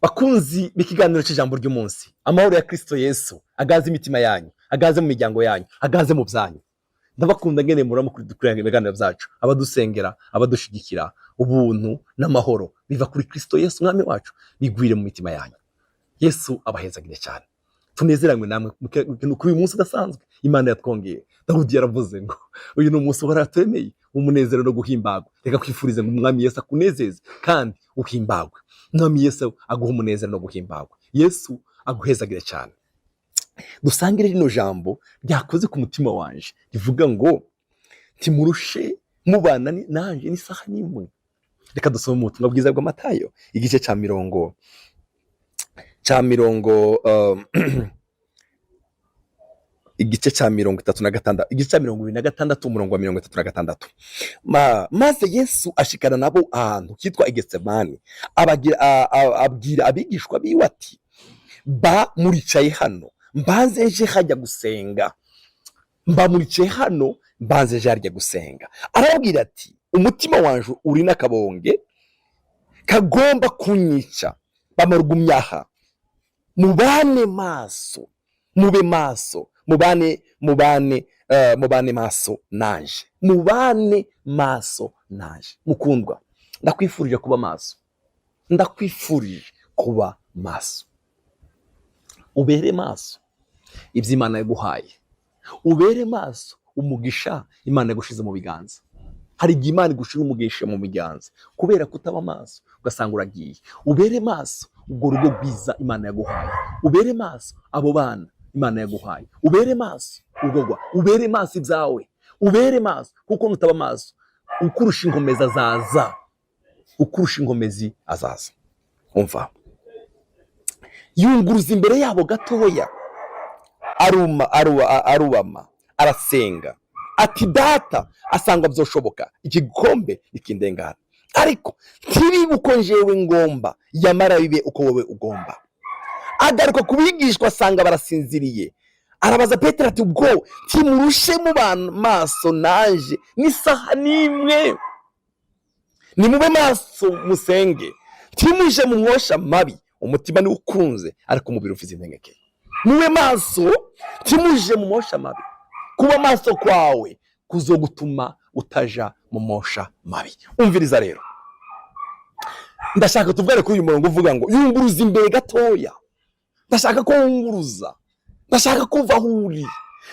bakunzi b'ikiganiro cy'ijambo ry'umunsi, amahoro ya Kristo Yesu agaze imitima yanyu, agaze mu miryango yanyu, agaze mu byanyu. Ndabakunda ngene muramo kuri ibiganiro byacu, abadusengera, abadushigikira. Ubuntu n'amahoro biva kuri Kristo Yesu mwami wacu bigwire mu mitima yanyu. Yesu abahezagire cyane. Tunezeranywe namwe kuri uyu munsi udasanzwe Imana yatwongeye. Dawudi yaravuze ngo uyu ni umunsi waraturemeye umunezero no guhimbagwa. Reka kwifurize ngo umwami Yesu akunezeze kandi uhimbagwe. Mwami Yesu aguha umunezero no guhimbagwa. Yesu aguhezagire cyane. Dusangire rino jambo ryakoze ku mutima wanje rivuga ngo timurushe mubana nanje n'isaha n'imwe. Reka dusome mu butumwa bwiza bwa Matayo igice ca mirongo igice ca 36 igice ca 26 umurongo wa 36. Maze Yesu ashikana nabo ahantu kitwa Igetsemani, abwira abigishwa biwe ati ba muricaye hano mbanze nje hajya gusenga. Arababwira ati umutima wanje uri nakabonge kagomba kunyica, bamarugumyaha mubane maso mubane maso nanje. Mukundwa, ndakwifurije kuba maso, ubere maso ibyo Imana yaguhaye, ubere maso umugisha Imana yagushize mu biganza. Hari igihe Imana igushira umugisha mu biganza kubera kutaba maso, ugasanga uragiye. Ubere maso ubwo rugo rwiza Imana yaguhaye, ubere maso abo bana Imana yaguhaye, ubere maso urugwa, ubere maso ibyawe, ubere maso kuko nutaba maso ukurusha inkomezi azaza. Umva, yunguruza imbere yabo gatoya, arubama arasenga ati data, asanga byoshoboka igikombe ikindengana, ariko ntibibe uko njyewe ngomba, yamara bibe uko wowe ugomba. Agaruka kubigishwa asanga barasinziriye, arabaza Petero ati ubwo timurushe mubana maso naje n'isaha n'imwe. Nimube maso musenge, timuje mu mwosha mabi. Umutima ni ukunze ariko umubiri ufize intengeke. Mube maso timuje mu mwosha mabi. Kuba maso kwawe kuzogutuma utaja mu mwosha mabi. Umviriza rero, ndashaka tuvugane kuri uyu murongo uvuga ngo yunguruza imbere gatoya. Ndashaka ko wunguruza, ndashaka kuva aho uri,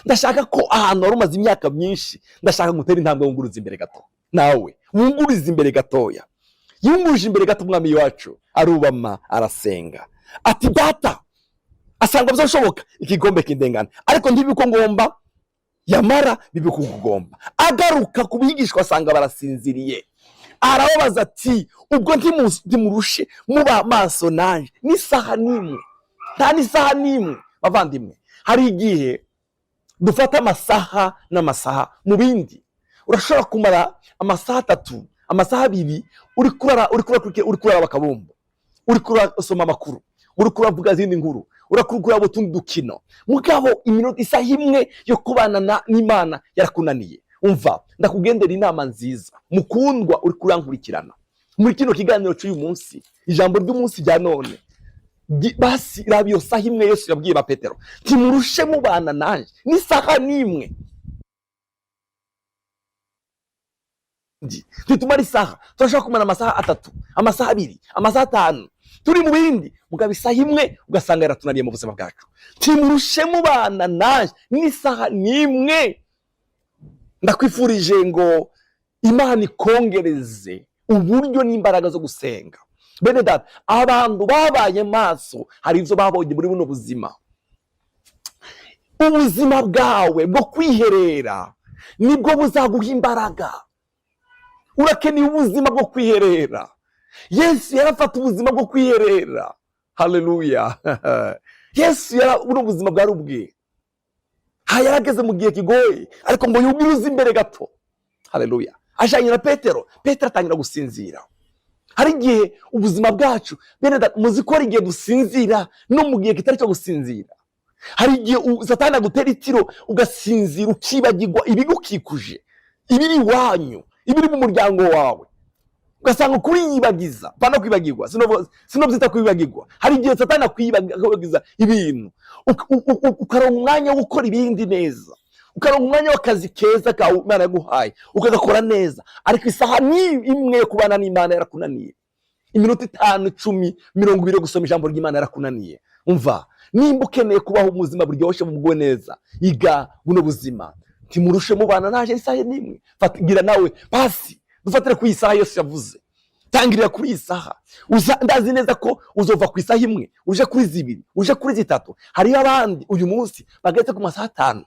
ndashaka ko ahantu wari umaze imyaka myinshi, ndashaka gutera intambwe wunguruza imbere gato. Nawe wunguriza imbere gatoya. Yunguruje imbere gato umwami wacu arubama arasenga ati data, asanga byoshoboka igikombe kindengana, ariko ntibi uko ngomba, yamara bibi uko ugomba. Agaruka kubigishwa asanga barasinziriye, arababaza ati ubwo ntimurushe muba maso nanje n'isaha n'imwe. Nta n'isaha n'imwe bavandimwe. Hari igihe dufata amasaha n'amasaha mu bindi. Urashobora kumara amasaha 3, amasaha 2 uri kurara bakabumba, uri kurasoma amakuru, uri kuravuga izindi nkuru, urakurura utundi dukino. Mugabo iminota isaha imwe yo kubana n'Imana yarakunaniye. Umva, ndakugendera inama nziza mukundwa uri kurankurikirana muri kino kiganiro cy'uyu munsi, ijambo ry'umunsi rya none. Basi rabiyo saha imwe Yesu yabwiye ba Petero timurushe mubana nanje n'isaha n'imwe. Tutumara isaha, turashaka kumara amasaha 3, amasaha 2, amasaha 5, turi mu bindi, mugabo isaha imwe ugasanga yaratunaniye mu buzima bwacu. Timurushe mubana nanje n'isaha n'imwe. Ndakwifurije ngo Imana ikongereze uburyo n'imbaraga zo gusenga. Bene data, abantu babaye maso hari ivyo babonye muri buno buzima. Ubuzima bwawe bwo kwiherera nibwo buzaguha imbaraga. Urakeneye ubuzima bwo kwiherera. Yesu yarafata ubuzima bwo kwiherera. Haleluya. Yesu buno buzima bwari ubwe. Yarageze mu gihe kigoye, ariko ngo yuguruze imbere gato. Haleluya. Ajanye na Petero atangira gusinzira. Hari igihe ubuzima bwacu bene data muzikora igihe dusinzira no mu gihe kitari cyo gusinzira. Hari igihe Satani agutera itiro ugasinzira ukibagirwa ibigukikuje, ibiri wanyu, ibiri mu muryango wawe. ugasanga ukuri yibagiza, bana kwibagirwa, sinovyita kwibagirwa. Hari igihe Satani akwibagiza ibintu, ukaronka umwanya wo gukora ibindi neza, ukaronka umwanya w'akazi keza kawe Imana yaguhaye ukagakora neza, ariko isaha imwe kubana n'Imana yarakunaniye, iminota 5, 10, 20 gusoma ijambo ry'Imana yarakunaniye. Umva, nimba ukeneye kubaho ubuzima buryoshye bugwe neza, iga buno buzima. Timurushe mubana naje isaha nimwe, fatigira nawe basi dufatire ku isaha yose yavuze, tangirira kuri isaha. Ndazi neza ko uzova ku isaha imwe uje kuri 2, uje kuri 3. Hari abandi uyu munsi bageze ku masaha 5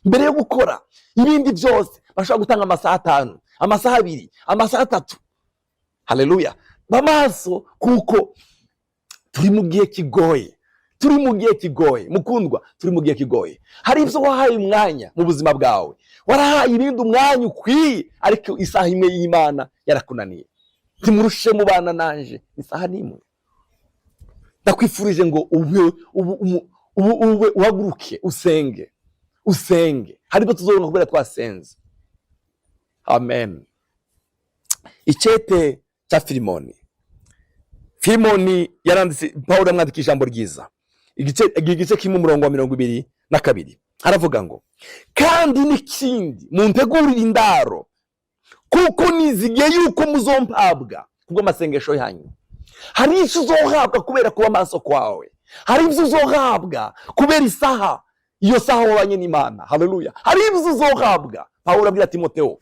mbere yo gukora ibindi byose, bashobora gutanga amasaha 5, amasaha 2, amasaha 3. Haleluya. Bamaso kuko turi mu gihe kigoye, turi mu gihe kigoye mukundwa, turi mu gihe kigoye. Hari ibyo wahaye umwanya mu buzima bwawe, warahaye ibindi umwanya ukwiye, ariko isaha imwe y'Imana yarakunaniye. Timurushe mubana nanje isaha nimwe. Ndakwifurije ngo ube uhaguruke usenge. Hari ibyo tuzoronka kubera twasenze. Amen. Icete cha Filimoni yaranditse, Pawulo yamwandikira ijambo ryiza, igice kimwe umurongo wa 22. Aravuga ngo, kandi n'ikindi muntegurira indaro, kuko nizigiye yuko muzompabwa kubwo amasengesho yanyu. Hari icyo uzohabwa kubera kuba maso kwawe, hari ibyo uzohabwa kubera isaha, iyo saha wabanye n'Imana. Haleluya. Hari ibyo uzohabwa. Pawulo abwira Timotheo,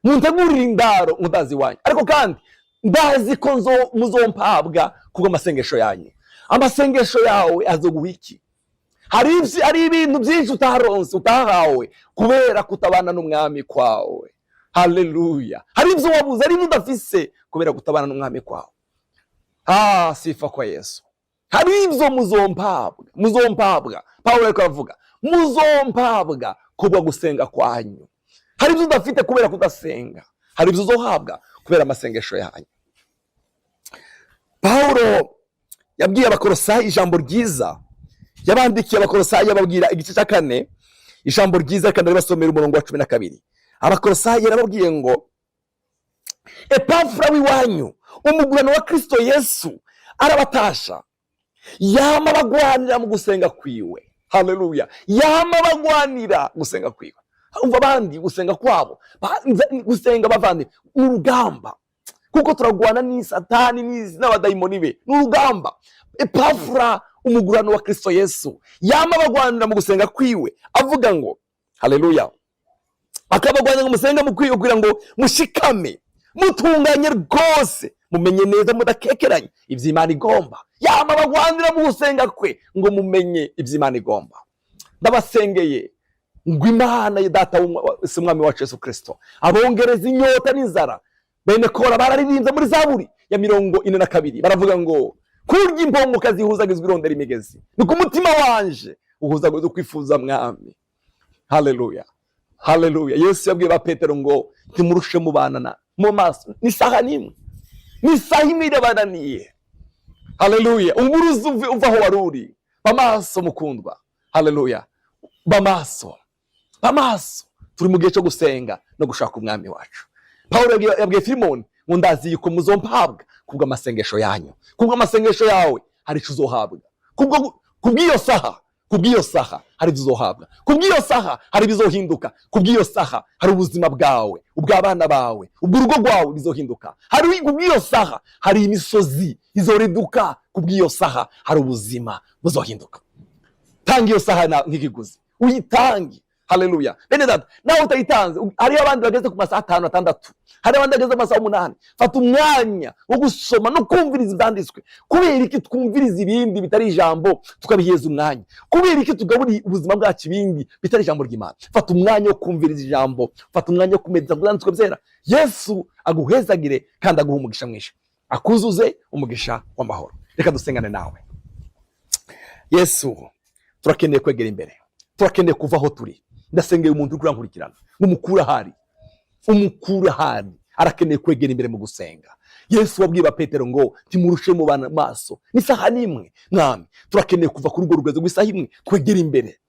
muntegurira indaro mudazi wanyu, ariko kandi ndazi ko muzompabwa kubwo amasengesho yanyu. Amasengesho yawe azoguha iki? Hari ibintu byinshi utaronse, utahawe kubera kutabana n'umwami kwawe. Haleluya. Hari ibyo wabuze, hari ibyo udafise kubera kutabana n'umwami kwawe. Sifa kwa Yesu. Hari ibyo muzompabwa. Pawulo ariko avuga, muzompabwa kubwo gusenga kwanyu. Hari ibyo udafite kubera kudasenga, hari ibyo uzohabwa kubera amasengesho yanyu. Pawulo yabwiye Abakolosayi ijambo ryiza, yabandikiye Abakolosayi ababwira igice cya 4, ijambo ryiza kandi basomera umurongo wa 12. Abakolosayi yarababwiye ngo, Epafra w'iwanyu, umugurano wa Kristo Yesu, arabatasha, yama bagwanira mu gusenga kwiwe. Haleluya. Yama bagwanira gusenga kwiwe. Umva abandi gusenga kwabo, gusenga bavandi urugamba, kuko turagwana ni Satani n'abadayimoni be, n'urugamba. Epafra umugurano wa Kristo Yesu, yama bagwanira mu gusenga kwiwe, avuga ngo haleluya, akabagwanira mu gusenga mu kwiwe kugira ngo mushikame, mutunganye rwose, mumenye neza mudakekeranye ivy'Imana igomba. Yama bagwanira mu gusenga kwe ngo mumenye ivy'Imana igomba. Ndabasengeye ngo Imana ya data umwami wacu Yesu Kristo abongereza inyota n'inzara. Bene Kora bararirimbye muri Zaburi ya 42, baravuga ngo, kurya impongo kazihuzagizwa irondera imigezi, ni ku mutima wanje uhuzagizwa kwifuza mwami. Haleluya. Haleluya. Yesu yabwiye ba Petero ngo, timurushe mubana mu maso n'isaha nimwe, n'isaha imwe irabananiye. Haleluya. Unguruzi uva aho waruri, bamaso mukundwa. Haleluya. Bamaso turi mu gihe cyo gusenga no gushaka umwami wacu. Pawulo yabwiye Filimoni ngo, ndazi yuko muzompabwa kubwo amasengesho yanyu. Kubwo amasengesho yawe hari icyo uzohabwa. Kubw'iyo saha hari ibyo uzohabwa. Kubw'iyo saha hari bizohinduka. Kubw'iyo saha hari ubuzima bwawe, ubw'abana bawe, ubw'urugo rwawe bizohinduka. Hari kubw'iyo saha hari imisozi izoriduka. Kubw'iyo saha hari ubuzima buzohinduka. Tanga iyo saha nk'ikiguzi, uyitange. Haleluya. Bene data, nawe utayitanze, hari abandi bageze ku masaha 5, 6, hari abandi bageze ku masaha 8. Fata umwanya wo gusoma no kumviriza ibyanditswe. Kubera iki twumviriza ibindi bitari ijambo tukabiheza umwanya? Kubera iki tugaburi ubuzima bwacu ibindi bitari ijambo ry'Imana? Fata umwanya wo kumviriza ijambo, fata umwanya wo kumedita byanditswe byera. Yesu aguhezagire kandi aguha umugisha mwinshi, akuzuze umugisha w'amahoro. Reka dusengane nawe. Yesu, turakeneye kwegera imbere, turakeneye kuva aho turi. Ndasengeye umuntu uri kurankurikirana, umukura hari arakeneye kwegera imbere mu gusenga. Yesu wabwiye ba Petero ngo, timurushe mubana maso n'isaha nimwe. Mwami, turakeneye kuva kuri urwo rugezo rw'isaha imwe, kwegera imbere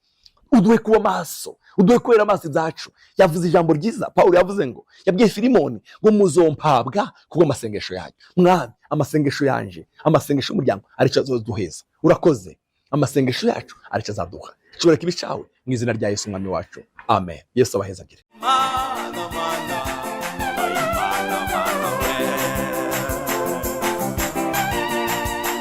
uduhe kuba maso, uduhe kubera amaso zacu. Yavuze ijambo ryiza, Pawulo yavuze ngo, yabwiye Filimoni ngo muzompabwa kubwo amasengesho yanyu. Mwami, amasengesho yanje, amasengesho y'umuryango arico azoduheza. Urakoze, amasengesho yacu arico azaduha. Shobora kibi cawe mu izina rya Yesu umwami wacu, amen. Yesu abahezagire.